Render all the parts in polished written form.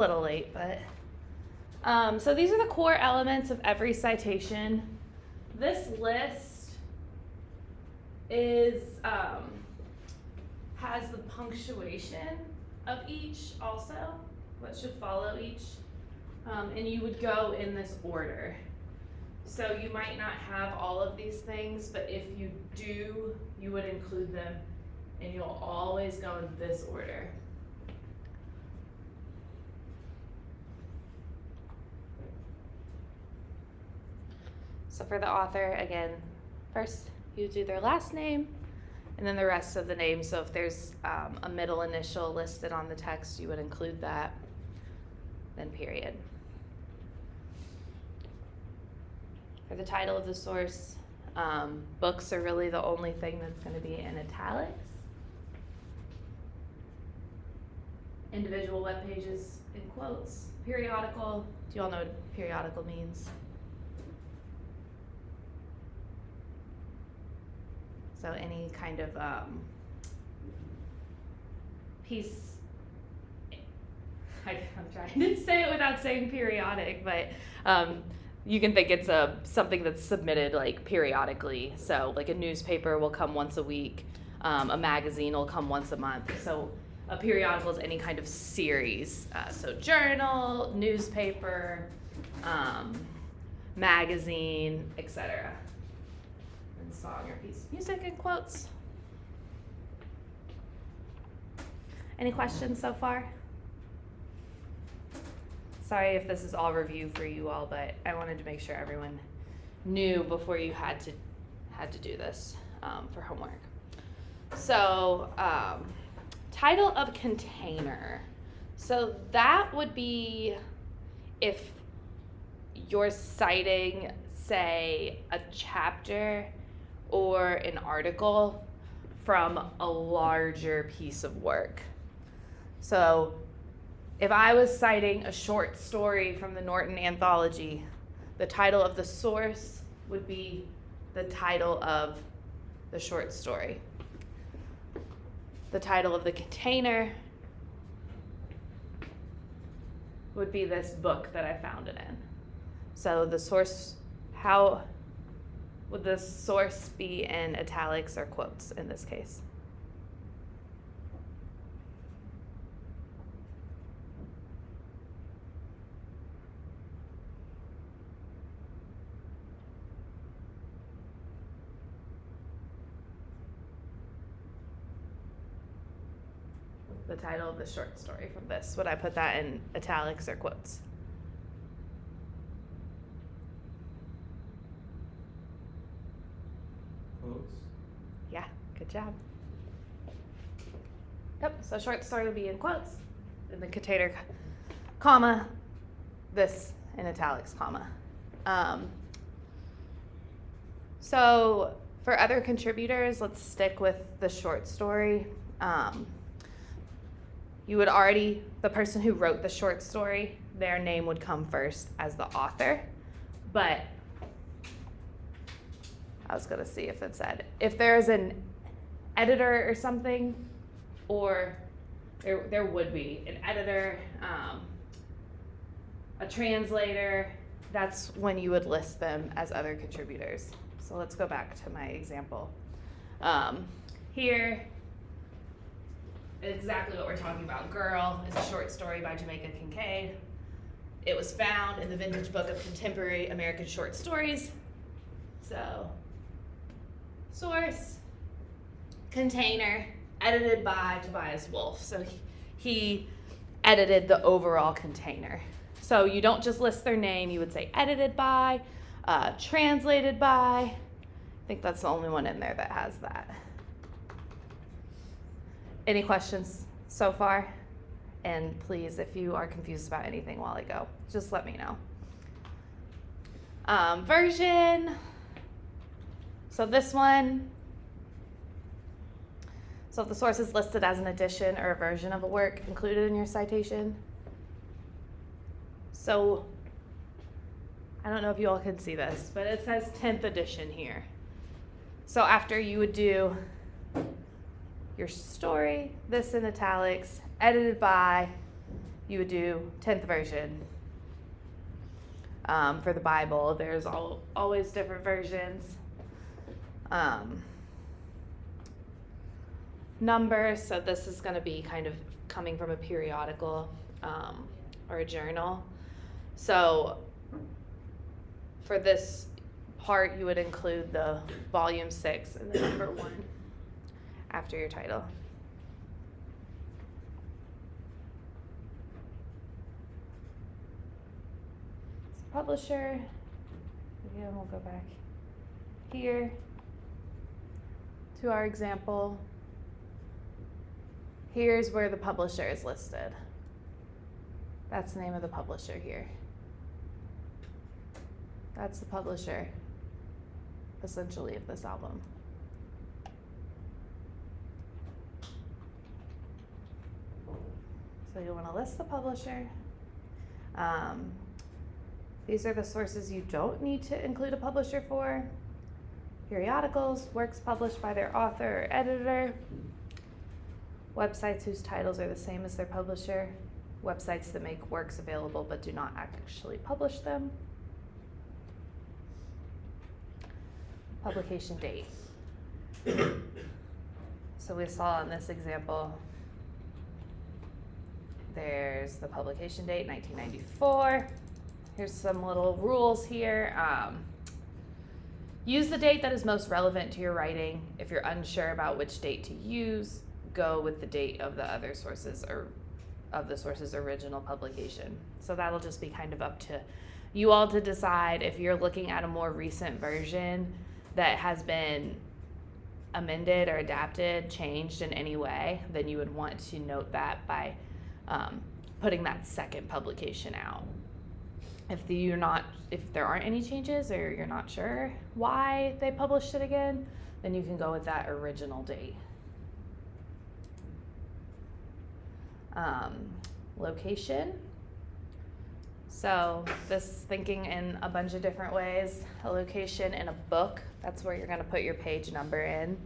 a little late, but so these are the core elements of every citation. This list is has the punctuation of each also, what should follow each, and you would go in this order. So you might not have all of these things, but if you do, you would include them, and you'll always go in this order. So for the author, again, first you do their last name and then the rest of the name. So if there's a middle initial listed on the text, you would include that, then period. For the title of the source, books are really the only thing that's going to be in italics. Individual web pages in quotes. Periodical, do you all know what periodical means? So any kind of piece, I'm trying to say it without saying periodic, but you can think it's something that's submitted like periodically. So like a newspaper will come once a week, a magazine will come once a month. So a periodical is any kind of series. So journal, newspaper, magazine, etc. Song or piece of music in quotes. Any questions so far? Sorry if this is all review for you all, but I wanted to make sure everyone knew before you had to do this for homework. So title of container. So that would be if you're citing, say, a chapter or an article from a larger piece of work. So if I was citing a short story from the Norton Anthology, the title of the source would be the title of the short story. The title of the container would be this book that I found it in. So the source, how would the source be in italics or quotes in this case? The title of the short story from this, would I put that in italics or quotes? Quotes. Yeah, good job. Yep, so short story would be in quotes, in the container, comma, this in italics, comma. So for other contributors, let's stick with the short story. You would already, the person who wrote the short story, their name would come first as the author, but I was gonna see if it said, if there's an editor or something, or there would be an editor, a translator, that's when you would list them as other contributors. So let's go back to my example. Here, exactly what we're talking about. Girl is a short story by Jamaica Kincaid. It was found in the Vintage Book of Contemporary American Short Stories. So, source, container, edited by Tobias Wolff. So he edited the overall container. So you don't just list their name, you would say edited by, translated by. I think that's the only one in there that has that. Any questions so far? And please, if you are confused about anything while I go, just let me know. Version. So this one, so if the source is listed as an edition or a version of a work included in your citation. So I don't know if you all can see this, but it says 10th edition here. So after you would do your story, this in italics, edited by, you would do 10th version. For the Bible, there's always different versions. Numbers, so this is going to be kind of coming from a periodical or a journal. So for this part, you would include the volume 6 and the number 1 after your title. Publisher, again, we'll go back here to our example. Here's where the publisher is listed. That's the name of the publisher here. That's the publisher, essentially, of this album. So you want to list the publisher. These are the sources you don't need to include a publisher for. Periodicals, works published by their author or editor. Websites whose titles are the same as their publisher. Websites that make works available but do not actually publish them. Publication date. So we saw in this example, there's the publication date, 1994. Here's some little rules here. Use the date that is most relevant to your writing. If you're unsure about which date to use, go with the date of the other sources or of the source's original publication. So that'll just be kind of up to you all to decide. If you're looking at a more recent version that has been amended or adapted, changed in any way, then you would want to note that by putting that second publication out. If there aren't any changes or you're not sure why they published it again, then you can go with that original date. Location. So this thinking in a bunch of different ways. A location in a book, that's where you're going to put your page number in.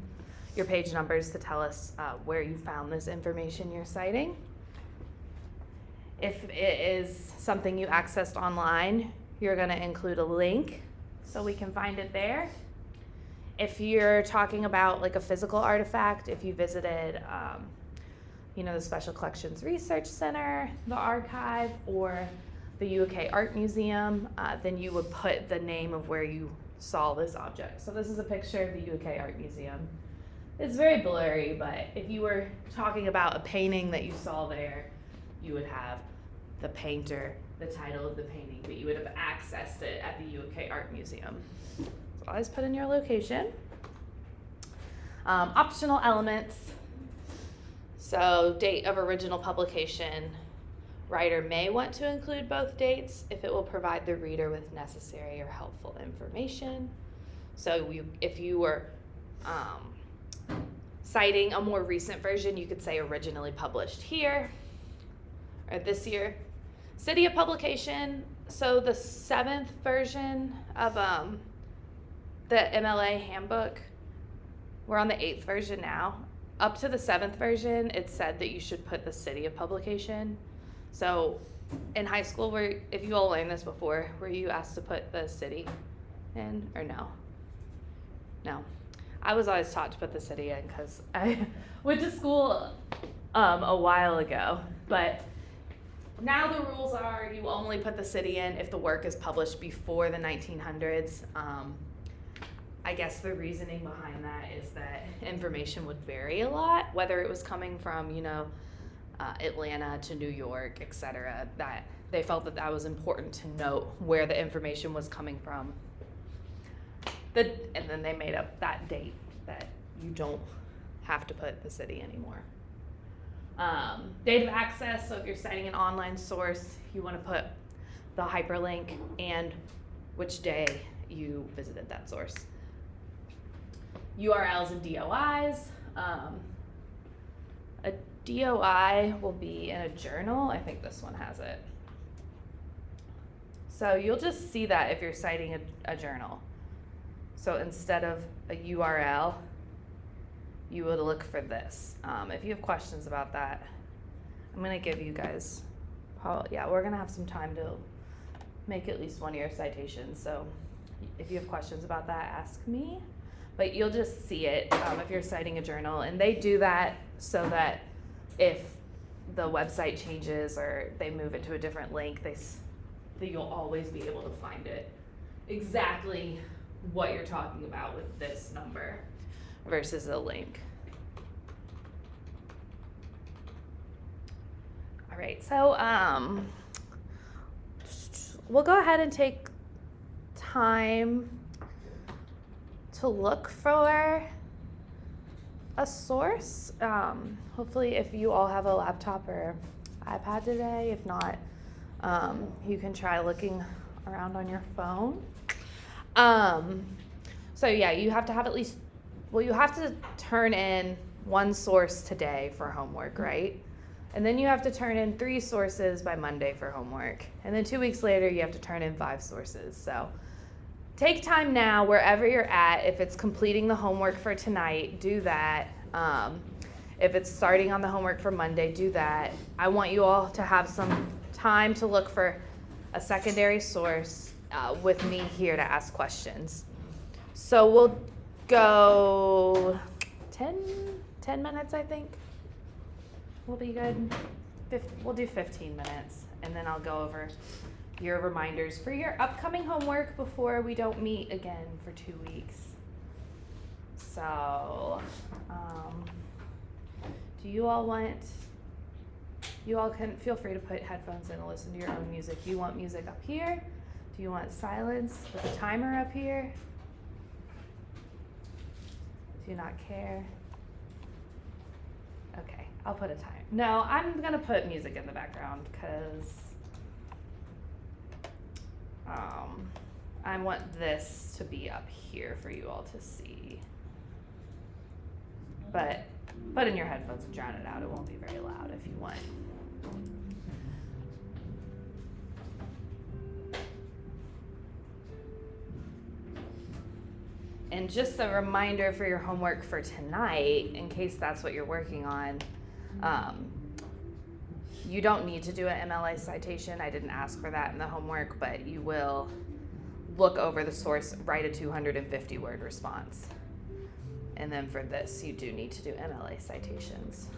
Your page numbers to tell us where you found this information you're citing. If it is something you accessed online, you're going to include a link so we can find it there. If you're talking about like a physical artifact, if you visited the Special Collections Research Center, the archive, or the UK Art Museum, then you would put the name of where you saw this object. So this is a picture of the UK Art Museum. It's very blurry, but if you were talking about a painting that you saw there, you would have the painter, the title of the painting, but you would have accessed it at the UK Art Museum. So always put in your location. Optional elements. So date of original publication. Writer may want to include both dates if it will provide the reader with necessary or helpful information. So if you were citing a more recent version, you could say originally published here or this year. City of publication, so the 7th version of the MLA handbook, we're on the 8th version now. Up to the 7th version, it said that you should put the city of publication. So in high school, if you all learned this before, were you asked to put the city in or no? No. I was always taught to put the city in because I went to school a while ago, but now the rules are you only put the city in if the work is published before the 1900s. I guess the reasoning behind that is that information would vary a lot, whether it was coming from, Atlanta to New York, etc. That they felt that was important to note where the information was coming from. And then they made up that date that you don't have to put the city anymore. Date of access, so if you're citing an online source, you want to put the hyperlink and which day you visited that source. URLs and DOIs. A DOI will be in a journal. I think this one has it. So you'll just see that if you're citing a journal. So instead of a URL, you would look for this. If you have questions about that, I'm going to give you guys we're gonna have some time to make at least one of your citations. So if you have questions about that, ask me. But you'll just see it if you're citing a journal, and they do that so that if the website changes or they move it to a different link, that you'll always be able to find it exactly what you're talking about with this number versus a link. All right, so we'll go ahead and take time to look for a source. Hopefully if you all have a laptop or iPad today, if not, you can try looking around on your phone. So yeah, you have to have at least, you have to turn in one source today for homework, right? And then you have to turn in 3 sources by Monday for homework. And then 2 weeks later, you have to turn in 5 sources. So take time now, wherever you're at. If it's completing the homework for tonight, do that. If it's starting on the homework for Monday, do that. I want you all to have some time to look for a secondary source with me here to ask questions. So we'll go 10 minutes, I think. We'll be good. We'll do 15 minutes, and then I'll go over your reminders for your upcoming homework before we don't meet again for 2 weeks. So, do you all can feel free to put headphones in and listen to your own music. You want music up here? Do you want silence with a timer up here? Do you not care? Okay, I'll put a timer. No, I'm gonna put music in the background because I want this to be up here for you all to see. But put in your headphones and drown it out. It won't be very loud if you want. And just a reminder for your homework for tonight, in case that's what you're working on, you don't need to do an MLA citation. I didn't ask for that in the homework, but you will look over the source, write a 250-word response. And then for this, you do need to do MLA citations.